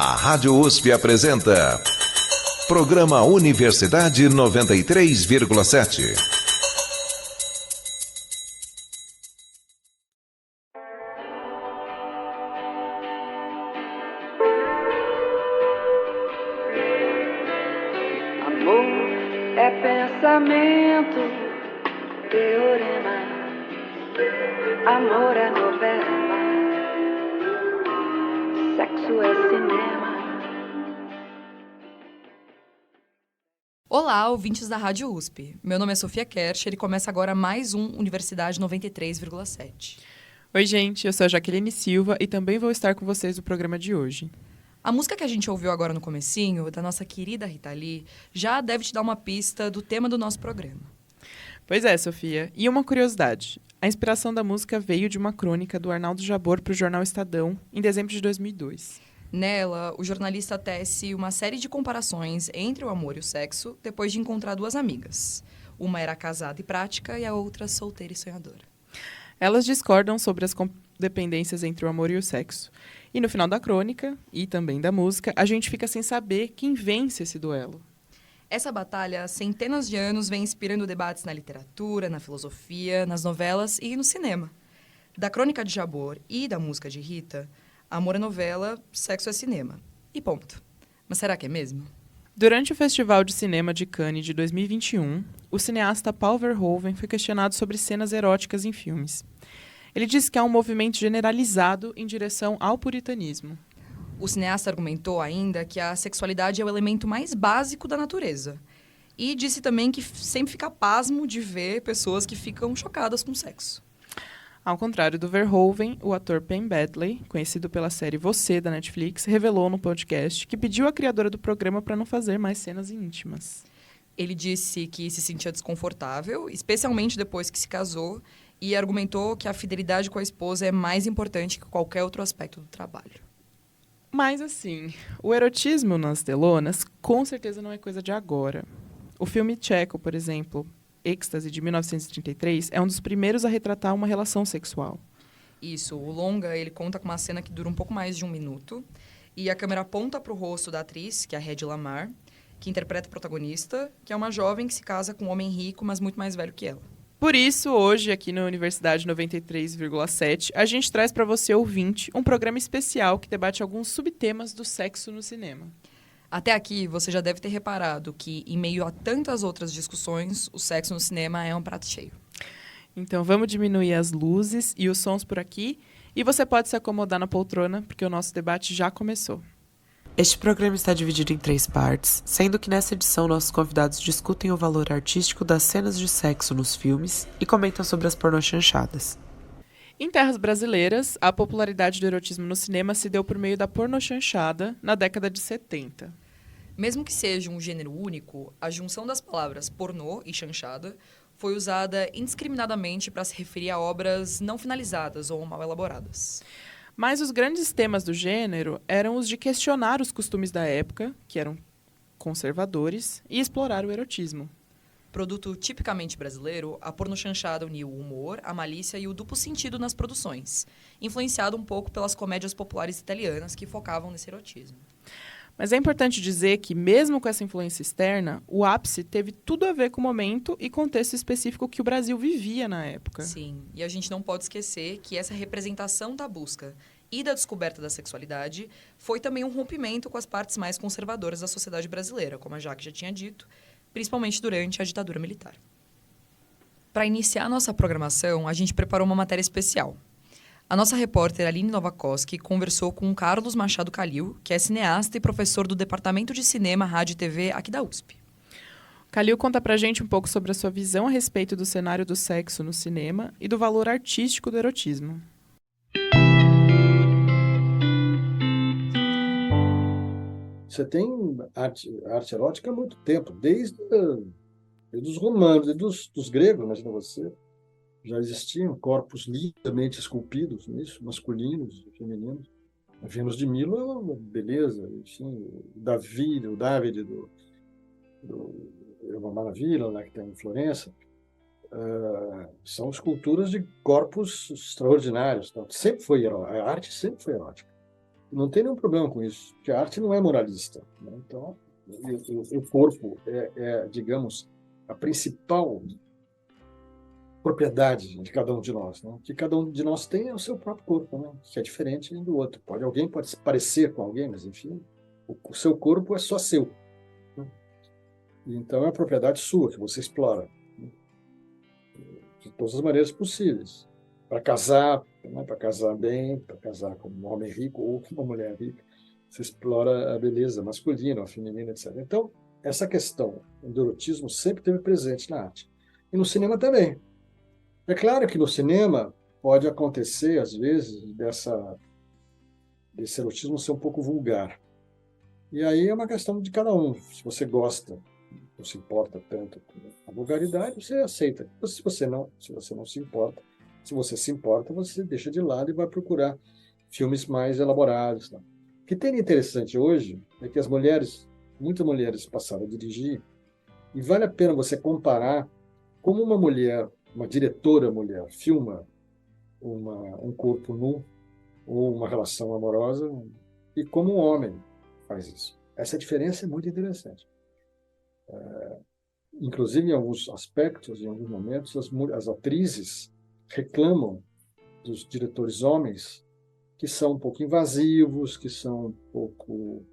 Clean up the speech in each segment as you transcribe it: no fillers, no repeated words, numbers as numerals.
A Rádio USP apresenta Programa Universidade 93,7. Amor é pensamento, teorema. Amor é novela, sexo é cinema. Olá, ouvintes da Rádio USP. Meu nome é Sofia Kercher e começa agora mais um Universidade 93,7. Oi, gente, eu sou a Jaqueline Silva e também vou estar com vocês no programa de hoje. A música que a gente ouviu agora no comecinho, da nossa querida Rita Lee, já deve te dar uma pista do tema do nosso programa. Pois é, Sofia. E uma curiosidade. A inspiração da música veio de uma crônica do Arnaldo Jabor para o jornal Estadão, em dezembro de 2002. Nela, o jornalista tece uma série de comparações entre o amor e o sexo depois de encontrar duas amigas. Uma era casada e prática e a outra solteira e sonhadora. Elas discordam sobre as dependências entre o amor e o sexo. E no final da crônica, e também da música, a gente fica sem saber quem vence esse duelo. Essa batalha, há centenas de anos, vem inspirando debates na literatura, na filosofia, nas novelas e no cinema. Da crônica de Jabor e da música de Rita, amor é novela, sexo é cinema. E ponto. Mas será que é mesmo? Durante o Festival de Cinema de Cannes de 2021, o cineasta Paul Verhoeven foi questionado sobre cenas eróticas em filmes. Ele disse que há um movimento generalizado em direção ao puritanismo. O cineasta argumentou ainda que a sexualidade é o elemento mais básico da natureza. E disse também que sempre fica pasmo de ver pessoas que ficam chocadas com o sexo. Ao contrário do Verhoeven, o ator Penn Badley, conhecido pela série Você, da Netflix, revelou no podcast que pediu à criadora do programa para não fazer mais cenas íntimas. Ele disse que se sentia desconfortável, especialmente depois que se casou, e argumentou que a fidelidade com a esposa é mais importante que qualquer outro aspecto do trabalho. Mas, assim, o erotismo nas telonas com certeza não é coisa de agora. O filme tcheco, por exemplo, Êxtase, de 1933, é um dos primeiros a retratar uma relação sexual. Isso, o longa, ele conta com uma cena que dura um pouco mais de 1 minuto, e a câmera aponta para o rosto da atriz, que é a Hedy Lamarr, que interpreta a protagonista, que é uma jovem que se casa com um homem rico, mas muito mais velho que ela. Por isso, hoje, aqui na Universidade 93,7, a gente traz para você, ouvinte, um programa especial que debate alguns subtemas do sexo no cinema. Até aqui, você já deve ter reparado que, em meio a tantas outras discussões, o sexo no cinema é um prato cheio. Então, vamos diminuir as luzes e os sons por aqui, e você pode se acomodar na poltrona, porque o nosso debate já começou. Este programa está dividido em 3 partes, sendo que nessa edição nossos convidados discutem o valor artístico das cenas de sexo nos filmes e comentam sobre as pornochanchadas. Em terras brasileiras, a popularidade do erotismo no cinema se deu por meio da pornochanchada na década de 70. Mesmo que seja um gênero único, a junção das palavras pornô e chanchada foi usada indiscriminadamente para se referir a obras não finalizadas ou mal elaboradas. Mas os grandes temas do gênero eram os de questionar os costumes da época, que eram conservadores, e explorar o erotismo. Produto tipicamente brasileiro, a pornochanchada uniu o humor, a malícia e o duplo sentido nas produções, influenciado um pouco pelas comédias populares italianas que focavam nesse erotismo. Mas é importante dizer que, mesmo com essa influência externa, o ápice teve tudo a ver com o momento e contexto específico que o Brasil vivia na época. Sim, e a gente não pode esquecer que essa representação da busca e da descoberta da sexualidade foi também um rompimento com as partes mais conservadoras da sociedade brasileira, como a Jaque já tinha dito, principalmente durante a ditadura militar. Para iniciar a nossa programação, a gente preparou uma matéria especial. A nossa repórter Aline Novakoski conversou com Carlos Machado Calil, que é cineasta e professor do Departamento de Cinema, Rádio e TV aqui da USP. Calil conta pra gente um pouco sobre a sua visão a respeito do cenário do sexo no cinema e do valor artístico do erotismo. Você tem arte erótica há muito tempo, desde os romanos, desde dos gregos, imagina você. Já existiam corpos lindamente esculpidos nisso, masculinos e femininos. A Vênus de Milo é uma beleza, enfim, o Davide é uma maravilha, lá que tem em Florença. São esculturas de corpos extraordinários. Tá? Sempre foi a arte sempre foi erótica. Não tem nenhum problema com isso, porque a arte não é moralista, né? Então, o corpo digamos, a principal propriedade de cada um de nós, né? Que cada um de nós tem é o seu próprio corpo, né? Que é diferente do outro. Alguém pode se parecer com alguém, mas enfim, o seu corpo é só seu, né? Então é a propriedade sua que você explora, né? De todas as maneiras possíveis. Para casar, né? Para casar bem, para casar com um homem rico ou com uma mulher rica, você explora a beleza masculina, a feminina, etc. Então, essa questão do erotismo sempre esteve presente na arte. E no cinema também. É claro que no cinema pode acontecer, às vezes, desse erotismo ser um pouco vulgar. E aí é uma questão de cada um. Se você gosta, não se importa tanto com a vulgaridade, você aceita. Se você não se importa, se você se importa, você deixa de lado e vai procurar filmes mais elaborados. Tá? O que tem de interessante hoje é que muitas mulheres passaram a dirigir, e vale a pena você comparar como uma diretora mulher, filma um corpo nu ou uma relação amorosa e como um homem faz isso. Essa diferença é muito interessante. Inclusive, em alguns aspectos, em alguns momentos, as atrizes reclamam dos diretores homens que são um pouco invasivos, que são um pouco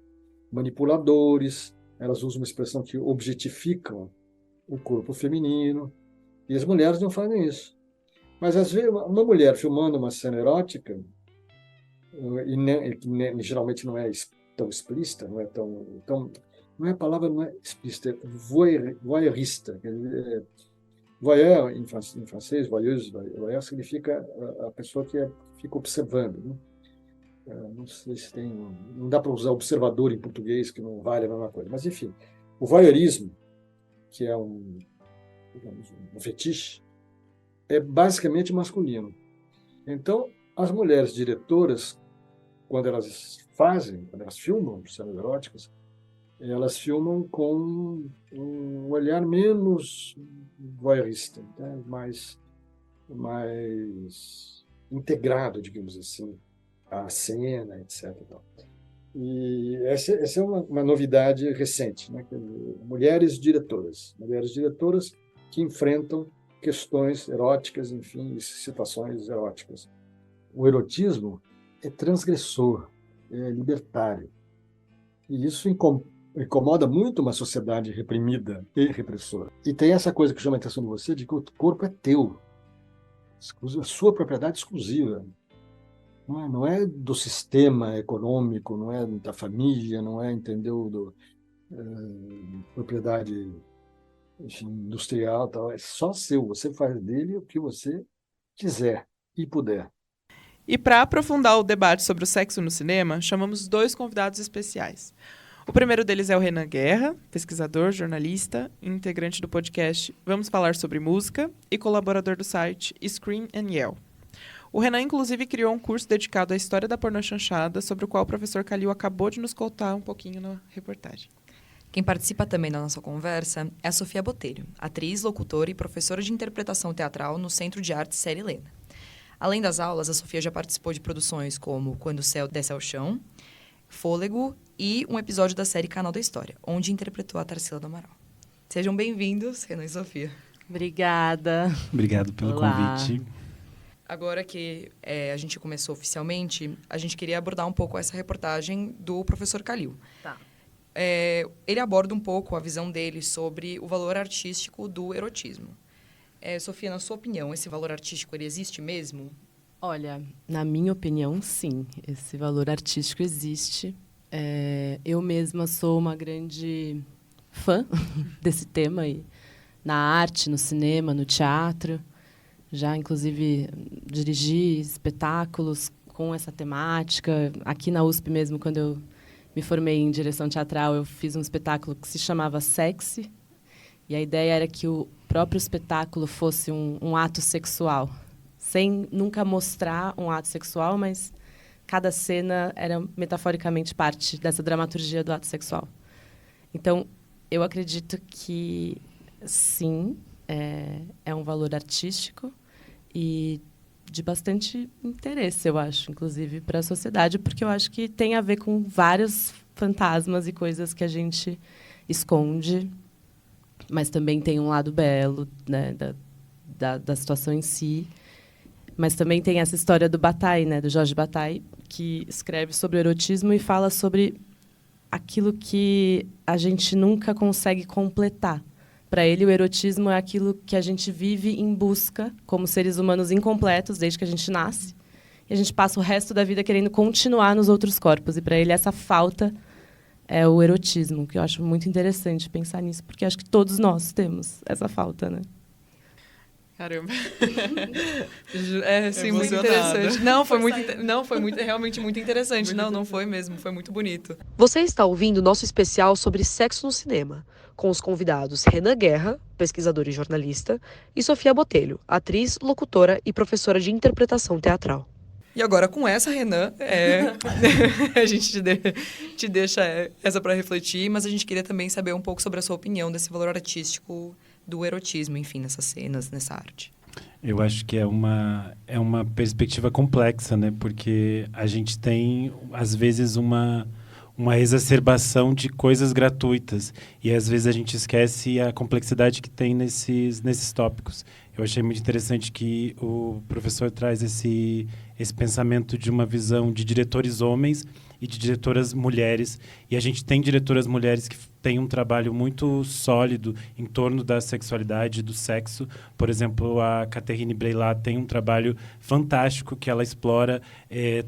manipuladores. Elas usam uma expressão que objetificam o corpo feminino. E as mulheres não fazem isso. Mas, às vezes, uma mulher filmando uma cena erótica, que geralmente não é tão explícita, não é tão não é a palavra, não é explícita, é voyeurista. Voyeur, em francês, voyeur significa a pessoa que fica observando, né? Não sei se tem... Não dá para usar observador em português, que não vale a mesma coisa. Mas, enfim, o voyeurismo, que é digamos, um fetiche, é basicamente masculino. Então, as mulheres diretoras, quando elas filmam cenas eróticas, elas filmam com um olhar menos voyeurista, né? mais integrado, digamos assim, à cena, etc. E essa é uma novidade recente, né? Mulheres diretoras que enfrentam questões eróticas, enfim, situações eróticas. O erotismo é transgressor, é libertário. E isso incomoda muito uma sociedade reprimida e repressora. E tem essa coisa que chama a atenção de você, de que o corpo é teu, a sua propriedade exclusiva. Não é do sistema econômico, não é da família, não é, entendeu, propriedade, enfim, industrial, tal. É só seu. Você faz dele o que você quiser e puder. E para aprofundar o debate sobre o sexo no cinema, chamamos 2 convidados especiais. O primeiro deles é o Renan Guerra, pesquisador, jornalista e integrante do podcast Vamos Falar Sobre Música e colaborador do site Scream and Yell. O Renan, inclusive, criou um curso dedicado à história da pornochanchada, sobre o qual o professor Calil acabou de nos contar um pouquinho na reportagem. Quem participa também da nossa conversa é a Sofia Botelho, atriz, locutora e professora de interpretação teatral no Centro de Arte Série Helena. Além das aulas, a Sofia já participou de produções como Quando o Céu Desce ao Chão, Fôlego e um episódio da série Canal da História, onde interpretou a Tarsila do Amaral. Sejam bem-vindos, Renan e Sofia. Obrigada. Obrigado pelo convite. Agora que a gente começou oficialmente, a gente queria abordar um pouco essa reportagem do professor Calil. Tá. Ele aborda um pouco a visão dele sobre o valor artístico do erotismo. Sofia, na sua opinião, esse valor artístico ele existe mesmo? Olha, na minha opinião, sim. Esse valor artístico existe. Eu mesma sou uma grande fã desse tema aí, na arte, no cinema, no teatro. Já, inclusive, dirigi espetáculos com essa temática. Aqui na USP mesmo, quando eu me formei em direção teatral, eu fiz um espetáculo que se chamava Sexy. E a ideia era que o próprio espetáculo fosse um ato sexual, sem nunca mostrar um ato sexual, mas cada cena era metaforicamente parte dessa dramaturgia do ato sexual. Então, eu acredito que, sim, é um valor artístico e de bastante interesse, eu acho, inclusive, para a sociedade, porque eu acho que tem a ver com vários fantasmas e coisas que a gente esconde, mas também tem um lado belo, né, da situação em si. Mas também tem essa história do Bataille, né, do Jorge Bataille, que escreve sobre o erotismo e fala sobre aquilo que a gente nunca consegue completar. Para ele, o erotismo é aquilo que a gente vive em busca, como seres humanos incompletos, desde que a gente nasce, e a gente passa o resto da vida querendo continuar nos outros corpos. E para ele, essa falta é o erotismo, que eu acho muito interessante pensar nisso, porque acho que todos nós temos essa falta, né? Caramba. Sim, muito interessante. Foi realmente muito interessante. Não foi mesmo, foi muito bonito. Você está ouvindo o nosso especial sobre sexo no cinema, com os convidados Renan Guerra, pesquisador e jornalista, e Sofia Botelho, atriz, locutora e professora de interpretação teatral. E agora, com essa, Renan, a gente te deixa essa para refletir, mas a gente queria também saber um pouco sobre a sua opinião desse valor artístico do erotismo, enfim, nessas cenas, nessa arte. Eu acho que é uma perspectiva complexa, né? Porque a gente tem, às vezes, uma exacerbação de coisas gratuitas. E, às vezes, a gente esquece a complexidade que tem nesses tópicos. Eu achei muito interessante que o professor traz esse pensamento de uma visão de diretores homens e de diretoras mulheres. E a gente tem diretoras mulheres que têm um trabalho muito sólido em torno da sexualidade e do sexo. Por exemplo, a Catherine Breillat tem um trabalho fantástico que ela explora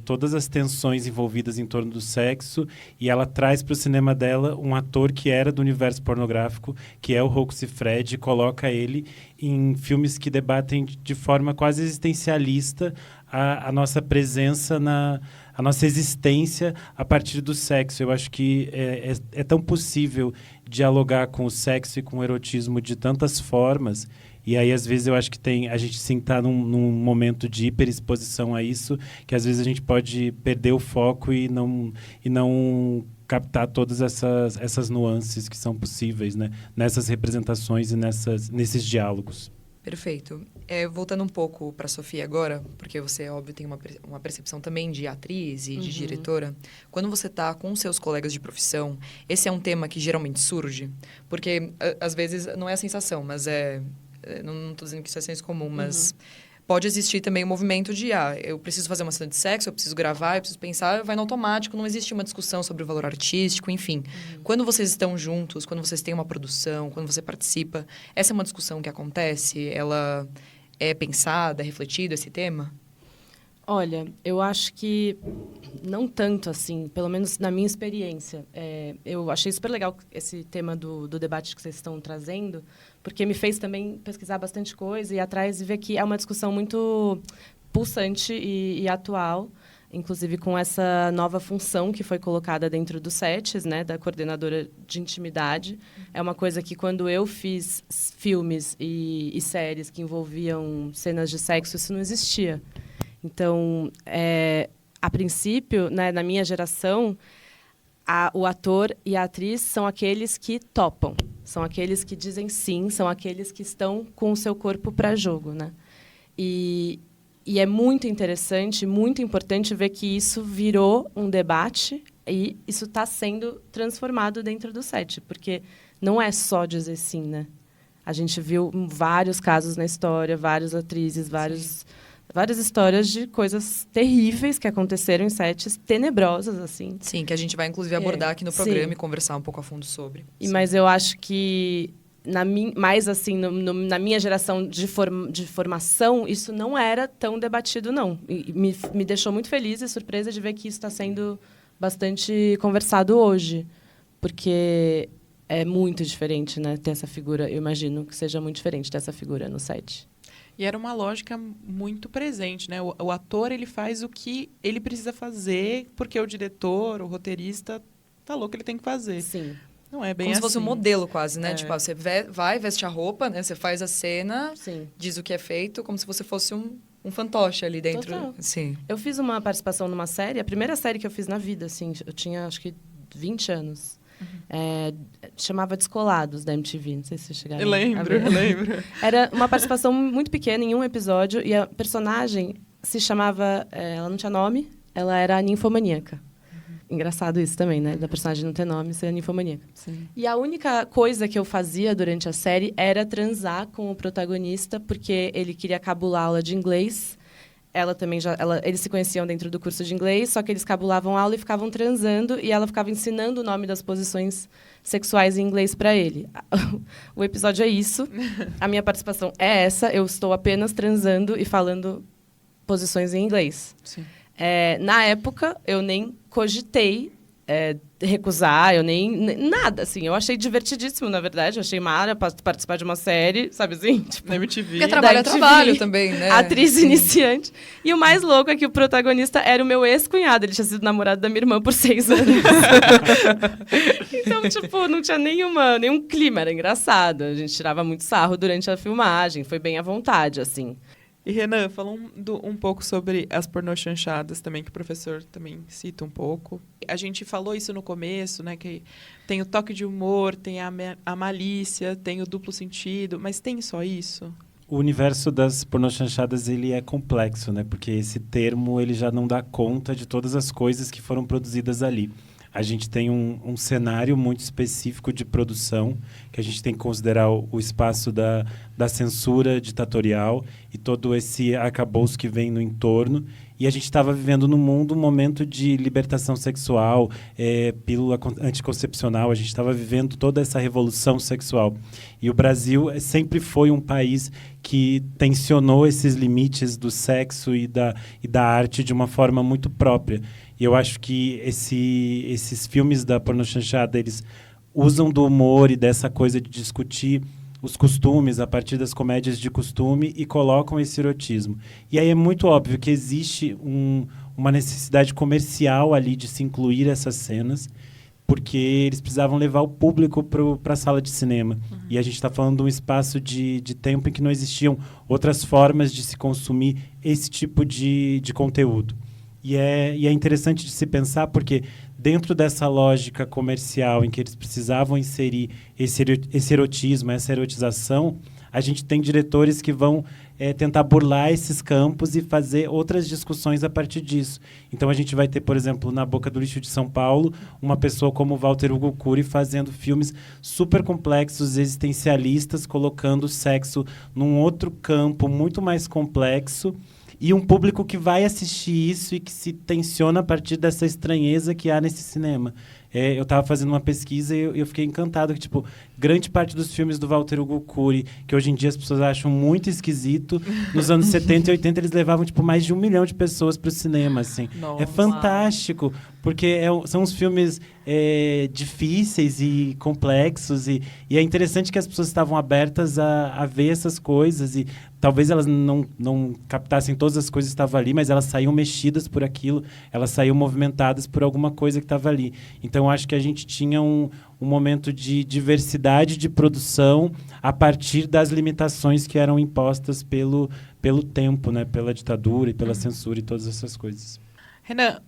todas as tensões envolvidas em torno do sexo e ela traz para o cinema dela um ator que era do universo pornográfico, que é o Rocco Siffredi, e coloca ele em filmes que debatem de forma quase existencialista a nossa presença a nossa existência a partir do sexo. Eu acho que é tão possível dialogar com o sexo e com o erotismo de tantas formas. E aí, às vezes, eu acho que a gente sim está num momento de hiperexposição a isso, que às vezes a gente pode perder o foco e não captar todas essas nuances que são possíveis, né, nessas representações e nesses diálogos. Perfeito. Voltando um pouco para a Sofia agora, porque você, óbvio, tem uma percepção também de atriz e de diretora. Quando você está com seus colegas de profissão, esse é um tema que geralmente surge? Porque, às vezes, não é a sensação, mas não estou dizendo que isso é senso comum, mas pode existir também o movimento de, eu preciso fazer uma cena de sexo, eu preciso gravar, eu preciso pensar, vai no automático, não existe uma discussão sobre o valor artístico, enfim. Quando vocês estão juntos, quando vocês têm uma produção, quando você participa, essa é uma discussão que acontece? Ela é pensada, é refletido esse tema? Olha, eu acho que não tanto assim, pelo menos na minha experiência. Eu achei super legal esse tema do debate que vocês estão trazendo, porque me fez também pesquisar bastante coisa e ir atrás e ver que é uma discussão muito pulsante e atual, inclusive com essa nova função que foi colocada dentro dos sets, né, da coordenadora de intimidade. É uma coisa que, quando eu fiz filmes e séries que envolviam cenas de sexo, isso não existia. Então, a princípio, né, na minha geração, o ator e a atriz são aqueles que topam, são aqueles que dizem sim, são aqueles que estão com o seu corpo para jogo, né? E é muito interessante, muito importante ver que isso virou um debate e isso está sendo transformado dentro do set, porque não é só dizer sim, né? A gente viu vários casos na história, várias atrizes, várias histórias de coisas terríveis que aconteceram em sets tenebrosas, assim. Sim, que a gente vai, inclusive, abordar aqui no programa e conversar um pouco a fundo sobre. Mas eu acho que, mais assim, na minha geração de formação, isso não era tão debatido, não. E me deixou muito feliz e surpresa de ver que isso está sendo bastante conversado hoje. Porque é muito diferente, né, ter essa figura. Eu imagino que seja muito diferente ter essa figura no set. E era uma lógica muito presente, né? O ator, ele faz o que ele precisa fazer, porque o diretor, o roteirista, falou que ele tem que fazer. Sim. Não é bem como assim. Se fosse um modelo, quase, né? Tipo, você vai, veste a roupa, né? Você faz a cena, diz o que é feito, como se você fosse um fantoche ali dentro. Total. Sim. Eu fiz uma participação numa série, a primeira série que eu fiz na vida, assim. Eu tinha, acho que, 20 anos. Chamava Descolados, da MTV. Não sei se vocês chegaram a ver. Eu lembro. Era uma participação muito pequena, em um episódio, e a personagem se chamava... ela não tinha nome, ela era ninfomaníaca. Engraçado isso também, né? Da personagem não ter nome, ser ninfomaníaca. Sim. E a única coisa que eu fazia durante a série era transar com o protagonista, porque ele queria cabular a aula de inglês. Ela também eles se conheciam dentro do curso de inglês, só que eles cabulavam a aula e ficavam transando, e ela ficava ensinando o nome das posições sexuais em inglês para ele. O episódio é isso. A minha participação é essa. Eu estou apenas transando e falando posições em inglês. Sim. Na época, eu nem cogitei recusar, eu nem nada, assim. Eu achei divertidíssimo, na verdade. Eu achei mara participar de uma série, sabe assim? Tipo, Na MTV. Porque trabalho é da MTV, trabalho também, né? Atriz iniciante. E o mais louco é que o protagonista era o meu ex-cunhado. Ele tinha sido namorado da minha irmã por 6 anos. Então, tipo, não tinha nenhum clima. Era engraçado. A gente tirava muito sarro durante a filmagem. Foi bem à vontade, assim. E, Renan, fala um pouco sobre as pornochanchadas também, que o professor também cita um pouco. A gente falou isso no começo, né? Que tem o toque de humor, tem a malícia, tem o duplo sentido, mas tem só isso? O universo das pornochanchadas, ele é complexo, né? Porque esse termo, ele já não dá conta de todas as coisas que foram produzidas ali. A gente tem um cenário muito específico de produção, que a gente tem que considerar o espaço da censura ditatorial e todo esse arcabouço que vem no entorno. E a gente estava vivendo no mundo um momento de libertação sexual, pílula anticoncepcional, a gente estava vivendo toda essa revolução sexual. E o Brasil sempre foi um país que tensionou esses limites do sexo e da arte de uma forma muito própria. E eu acho que esses filmes da pornochanchada, eles usam do humor e dessa coisa de discutir os costumes a partir das comédias de costume e colocam esse erotismo. E aí é muito óbvio que existe uma necessidade comercial ali de se incluir essas cenas, porque eles precisavam levar o público para a sala de cinema. Uhum. E a gente está falando de um espaço de tempo em que não existiam outras formas de se consumir esse tipo de conteúdo. E é interessante de se pensar porque dentro dessa lógica comercial em que eles precisavam inserir esse erotismo, essa erotização, a gente tem diretores que vão tentar burlar esses campos e fazer outras discussões a partir disso. Então a gente vai ter, por exemplo, na Boca do Lixo de São Paulo, uma pessoa como Walter Hugo Cury fazendo filmes super complexos, existencialistas, colocando o sexo num outro campo muito mais complexo, e um público que vai assistir isso e que se tensiona a partir dessa estranheza que há nesse cinema. Eu estava fazendo uma pesquisa e eu fiquei encantado que, tipo, grande parte dos filmes do Walter Hugo Cury, que hoje em dia as pessoas acham muito esquisito, nos anos 70 e 80 eles levavam, tipo, mais de 1 milhão de pessoas para o cinema, assim. Nossa. É fantástico, porque são uns filmes difíceis e complexos e é interessante que as pessoas estavam abertas a ver essas coisas e talvez elas não captassem todas as coisas que estavam ali, mas elas saíam mexidas por aquilo, elas saíam movimentadas por alguma coisa que estava ali. Então, acho que a gente tinha um momento de diversidade de produção a partir das limitações que eram impostas pelo tempo, né? Pela ditadura e pela censura e todas essas coisas. Renan,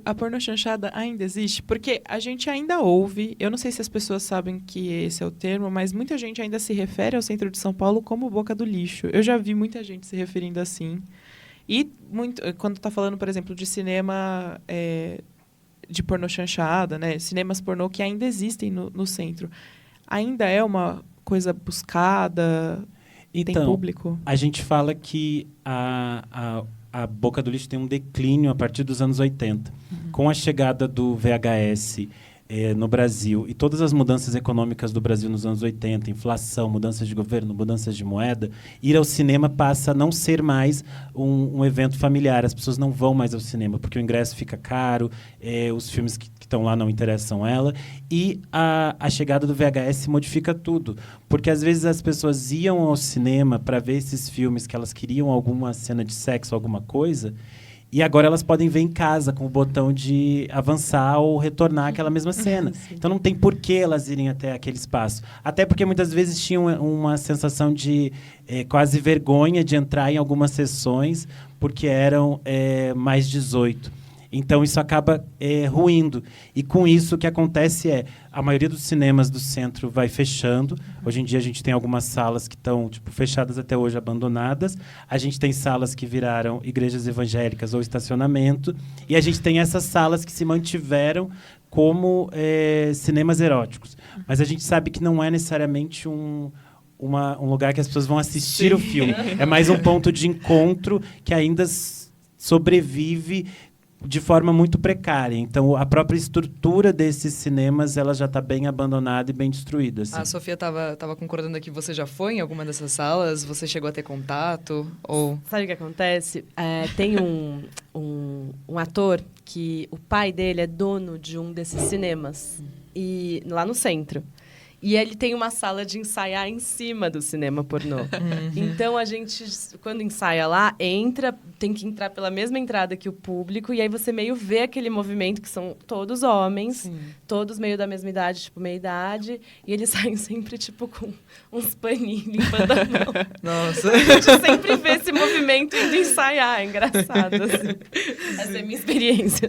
a pornochanchada ainda existe? Porque a gente ainda ouve, eu não sei se as pessoas sabem que esse é o termo, mas muita gente ainda se refere ao centro de São Paulo como Boca do Lixo. Eu já vi muita gente se referindo assim. E quando está falando, por exemplo, de cinema de pornochanchada, né? Cinemas pornô que ainda existem no centro, ainda é uma coisa buscada? Então, tem público? A gente fala que a Boca do Lixo tem um declínio a partir dos anos 80. Uhum. Com a chegada do VHS no Brasil e todas as mudanças econômicas do Brasil nos anos 80, inflação, mudanças de governo, mudanças de moeda, ir ao cinema passa a não ser mais um evento familiar. As pessoas não vão mais ao cinema, porque o ingresso fica caro, os filmes que estão lá não interessam ela, e a chegada do VHS modifica tudo. Porque, às vezes, as pessoas iam ao cinema para ver esses filmes que elas queriam alguma cena de sexo, alguma coisa, e agora elas podem ver em casa com o botão de avançar ou retornar aquela mesma cena. Então não tem por que elas irem até aquele espaço. Até porque muitas vezes tinham uma sensação de quase vergonha de entrar em algumas sessões porque eram mais 18. Então, isso acaba ruindo. E, com isso, o que acontece a maioria dos cinemas do centro vai fechando. Hoje em dia, a gente tem algumas salas que estão fechadas até hoje, abandonadas. A gente tem salas que viraram igrejas evangélicas ou estacionamento. E a gente tem essas salas que se mantiveram como cinemas eróticos. Mas a gente sabe que não é necessariamente um lugar que as pessoas vão assistir o filme. É mais um ponto de encontro que ainda sobrevive de forma muito precária. Então, a própria estrutura desses cinemas ela já está bem abandonada e bem destruída. Assim. A Sofia estava concordando aqui. Você já foi em alguma dessas salas? Você chegou a ter contato? Ou... Sabe o que acontece? Tem um ator que o pai dele é dono de um desses cinemas, e lá no centro. E ele tem uma sala de ensaiar em cima do cinema pornô. Então, a gente, quando ensaia lá, tem que entrar pela mesma entrada que o público, e aí você meio vê aquele movimento, que são todos homens, todos meio da mesma idade, meia-idade, e eles saem sempre, com uns paninhos limpando a mão. Nossa! A gente sempre vê esse movimento indo ensaiar, é engraçado, assim. Essa é a minha experiência.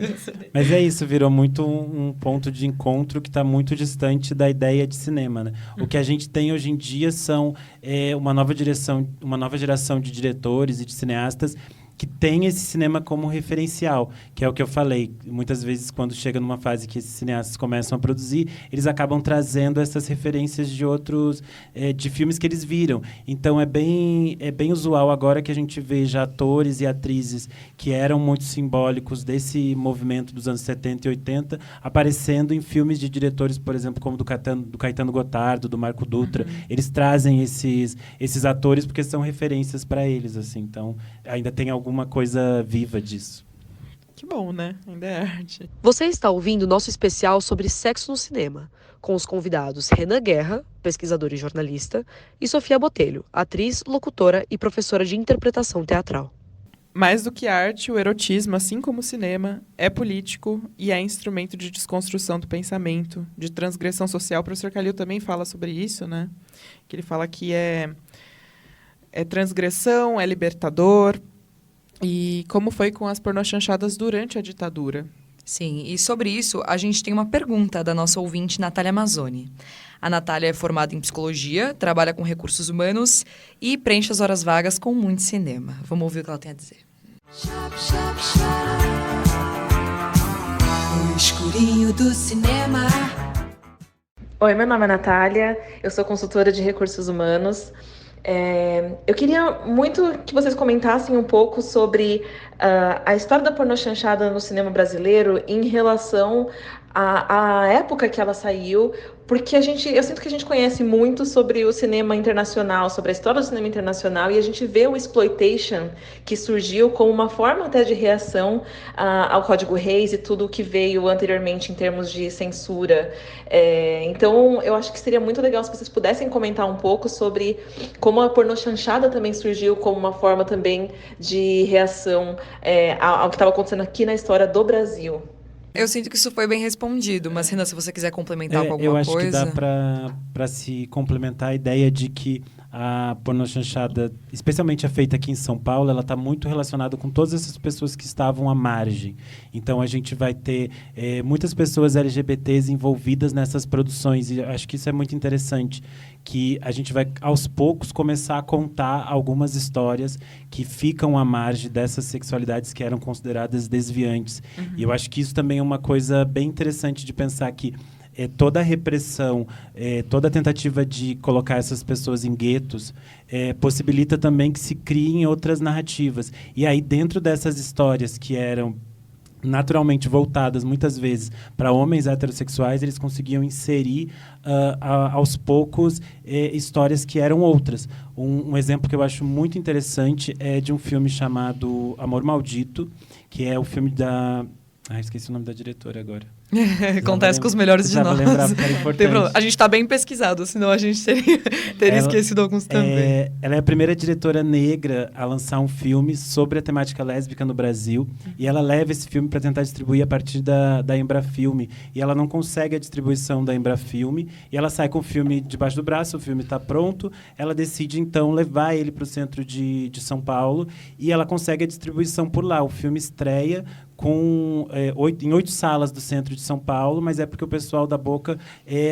Mas é isso, virou muito um ponto de encontro que está muito distante da ideia de cinema. Né? O que a gente tem hoje em dia são uma nova geração de diretores e de cineastas que tem esse cinema como referencial, que é o que eu falei. Muitas vezes, quando chega numa fase que esses cineastas começam a produzir, eles acabam trazendo essas referências de outros, de filmes que eles viram. Então, é bem usual agora que a gente veja atores e atrizes que eram muito simbólicos desse movimento dos anos 70 e 80, aparecendo em filmes de diretores, por exemplo, como do Caetano Gotardo, do Marco Dutra. Eles trazem esses atores porque são referências para eles. Assim. Então, ainda tem alguma coisa viva disso. Que bom, né? Ainda é arte. Você está ouvindo o nosso especial sobre sexo no cinema, com os convidados Renan Guerra, pesquisador e jornalista, e Sofia Botelho, atriz, locutora e professora de interpretação teatral. Mais do que arte, o erotismo, assim como o cinema, é político e é instrumento de desconstrução do pensamento, de transgressão social. O professor Calil também fala sobre isso, né? Que ele fala que é transgressão, é libertador. E como foi com as pornochanchadas durante a ditadura? Sim, e sobre isso, a gente tem uma pergunta da nossa ouvinte, Natália Mazzoni. A Natália é formada em psicologia, trabalha com recursos humanos e preenche as horas vagas com muito cinema. Vamos ouvir o que ela tem a dizer. O escurinho do cinema. Oi, meu nome é Natália, eu sou consultora de recursos humanos. Eu queria muito que vocês comentassem um pouco sobre a história da pornochanchada no cinema brasileiro em relação à época que ela saiu, porque eu sinto que a gente conhece muito sobre o cinema internacional, sobre a história do cinema internacional, e a gente vê o exploitation que surgiu como uma forma até de reação ao Código Reis e tudo o que veio anteriormente em termos de censura. Então, eu acho que seria muito legal se vocês pudessem comentar um pouco sobre como a pornochanchada também surgiu como uma forma também de reação ao que estava acontecendo aqui na história do Brasil. Eu sinto que isso foi bem respondido, mas, Renan, se você quiser complementar com alguma eu acho coisa... que dá para se complementar a ideia de que a pornochanchada, especialmente a feita aqui em São Paulo, ela está muito relacionada com todas essas pessoas que estavam à margem. Então, a gente vai ter muitas pessoas LGBTs envolvidas nessas produções, e acho que isso é muito interessante, que a gente vai, aos poucos, começar a contar algumas histórias que ficam à margem dessas sexualidades que eram consideradas desviantes. E eu acho que isso também é uma coisa bem interessante de pensar que toda a repressão, toda a tentativa de colocar essas pessoas em guetos possibilita também que se criem outras narrativas. E aí, dentro dessas histórias que eram naturalmente voltadas, muitas vezes, para homens heterossexuais, eles conseguiam inserir, aos poucos, histórias que eram outras. Um exemplo que eu acho muito interessante é de um filme chamado Amor Maldito, que é o filme da... esqueci o nome da diretora agora. Acontece com os melhores de nós. Lembrar, porque era importante. A gente está bem pesquisado, senão a gente teria esquecido alguns também. Ela é a primeira diretora negra a lançar um filme sobre a temática lésbica no Brasil, e ela leva esse filme para tentar distribuir a partir da Embrafilme, e ela não consegue a distribuição da Embrafilme, e ela sai com o filme debaixo do braço, o filme está pronto, ela decide então levar ele para o centro de São Paulo, e ela consegue a distribuição por lá. O filme estreia em 8 salas do centro de São Paulo, mas é porque o pessoal da Boca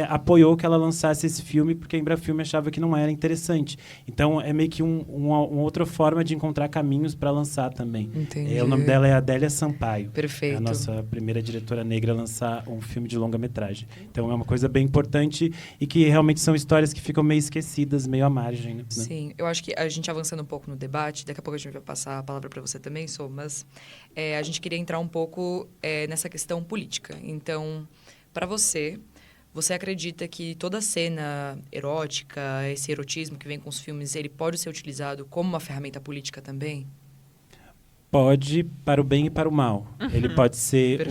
apoiou que ela lançasse esse filme, porque a Embrafilme achava que não era interessante. Então, é meio que uma outra forma de encontrar caminhos para lançar também. Entendi. O nome dela é Adélia Sampaio. Perfeito. É a nossa primeira diretora negra a lançar um filme de longa-metragem. Então, é uma coisa bem importante e que realmente são histórias que ficam meio esquecidas, meio à margem. Né? Sim, eu acho que a gente avançando um pouco no debate, daqui a pouco a gente vai passar a palavra para você também, Sô, mas a gente queria entrar um pouco nessa questão política. Então, para você acredita que toda cena erótica, esse erotismo que vem com os filmes, ele pode ser utilizado como uma ferramenta política também? Pode, para o bem e para o mal. Ele pode ser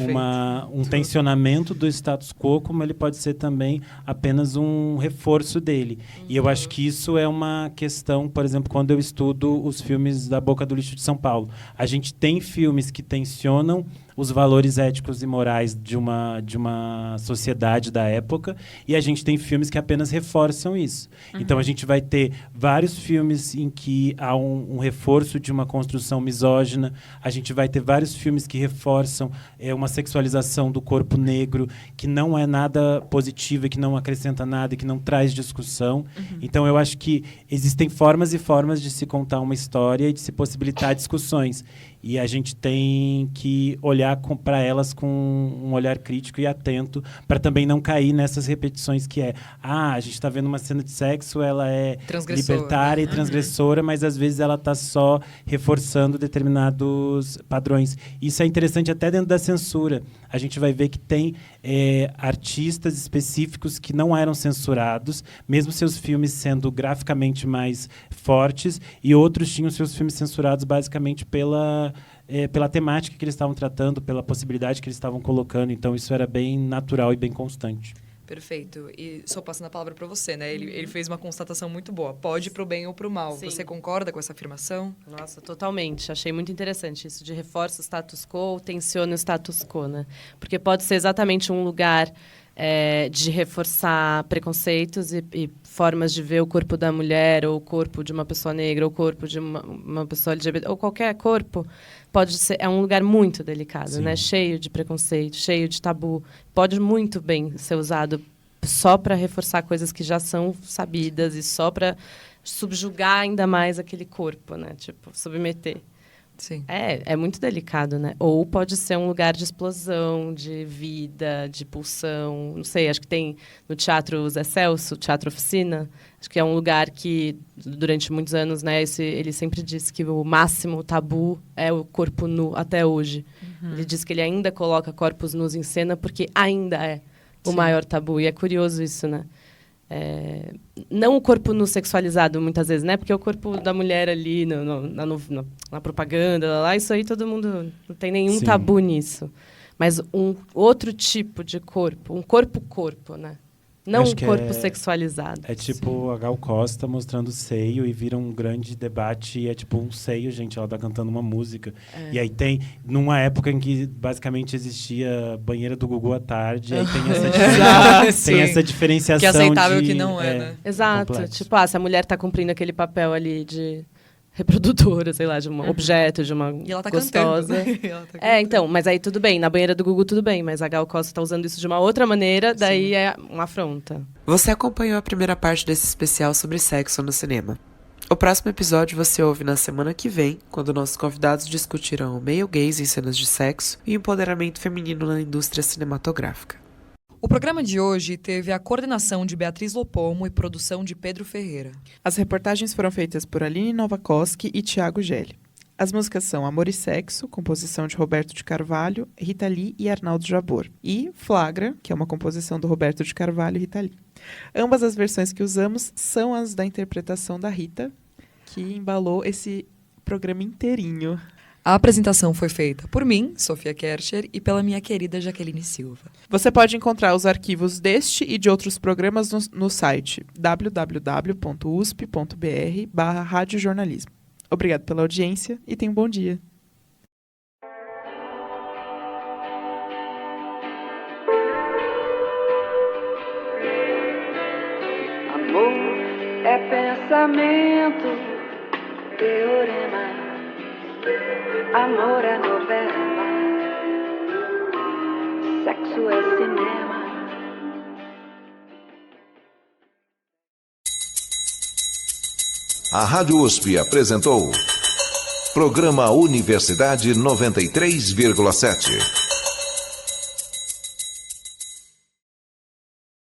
um tensionamento do status quo, como ele pode ser também apenas um reforço dele. E eu acho que isso é uma questão, por exemplo, quando eu estudo os filmes da Boca do Lixo de São Paulo. A gente tem filmes que tensionam os valores éticos e morais de uma sociedade da época, e a gente tem filmes que apenas reforçam isso. Então, a gente vai ter vários filmes em que há um reforço de uma construção misógina, a gente vai ter vários filmes que reforçam uma sexualização do corpo negro, que não é nada positivo, que não acrescenta nada, que não traz discussão. Então, eu acho que existem formas e formas de se contar uma história e de se possibilitar discussões. E a gente tem que olhar para elas com um olhar crítico e atento, para também não cair nessas repetições que a gente está vendo uma cena de sexo, ela é libertária e transgressora, mas às vezes ela está só reforçando determinados padrões. Isso é interessante até dentro da censura. A gente vai ver que tem artistas específicos que não eram censurados, mesmo seus filmes sendo graficamente mais fortes, e outros tinham seus filmes censurados basicamente pela temática que eles estavam tratando, pela possibilidade que eles estavam colocando. Então, isso era bem natural e bem constante. Perfeito. E só passando a palavra para você, né? Ele fez uma constatação muito boa. Pode ir para o bem ou para o mal. Sim. Você concorda com essa afirmação? Nossa, totalmente. Achei muito interessante isso de reforça o status quo ou tensiona o status quo, né? Porque pode ser exatamente um lugar de reforçar preconceitos e formas de ver o corpo da mulher, ou o corpo de uma pessoa negra, ou o corpo de uma pessoa LGBT, ou qualquer corpo. Pode ser, é um lugar muito delicado, né? Cheio de preconceito, cheio de tabu. Pode muito bem ser usado só para reforçar coisas que já são sabidas e só para subjugar ainda mais aquele corpo, né? Tipo, submeter. Sim. É muito delicado, né? Ou pode ser um lugar de explosão, de vida, de pulsão. Não sei, acho que tem no Teatro Zé Celso, Teatro Oficina. Acho que é um lugar que, durante muitos anos, né, ele sempre disse que o máximo tabu é o corpo nu, até hoje. Ele diz que ele ainda coloca corpos nus em cena porque ainda é o maior tabu. E é curioso isso, né? Não o corpo nu sexualizado, muitas vezes, né? Porque o corpo da mulher ali na propaganda, lá, isso aí todo mundo não tem nenhum tabu nisso. Mas um outro tipo de corpo, um corpo-corpo, né? Não um corpo sexualizado. É tipo a Gal Costa mostrando seio e vira um grande debate. E é tipo um seio, gente, ela tá cantando uma música. E aí tem, numa época em que basicamente existia banheira do Gugu à tarde, aí tem essa diferenciação. Que é aceitável que não né? Exato. Complexo. Tipo, se a mulher tá cumprindo aquele papel ali de reprodutora, sei lá, de um objeto, de uma e ela tá gostosa. Cantando. Ela tá cantando. Então, mas aí tudo bem, na banheira do Gugu tudo bem, mas a Gal Costa tá usando isso de uma outra maneira, daí é uma afronta. Você acompanhou a primeira parte desse especial sobre sexo no cinema. O próximo episódio você ouve na semana que vem, quando nossos convidados discutirão o male gaze em cenas de sexo e o empoderamento feminino na indústria cinematográfica. O programa de hoje teve a coordenação de Beatriz Lopomo e produção de Pedro Ferreira. As reportagens foram feitas por Aline Novakoski e Thiago Gelli. As músicas são Amor e Sexo, composição de Roberto de Carvalho, Rita Lee e Arnaldo Jabor. E Flagra, que é uma composição do Roberto de Carvalho e Rita Lee. Ambas as versões que usamos são as da interpretação da Rita, que embalou esse programa inteirinho. A apresentação foi feita por mim, Sofia Kercher, e pela minha querida Jaqueline Silva. Você pode encontrar os arquivos deste e de outros programas no site www.usp.br/radiojornalismo. Obrigado pela audiência e tenha um bom dia. Amor é pensamento, teorema. Amor é novela. Sexo é cinema. A Rádio USP apresentou Programa Universidade 93,7.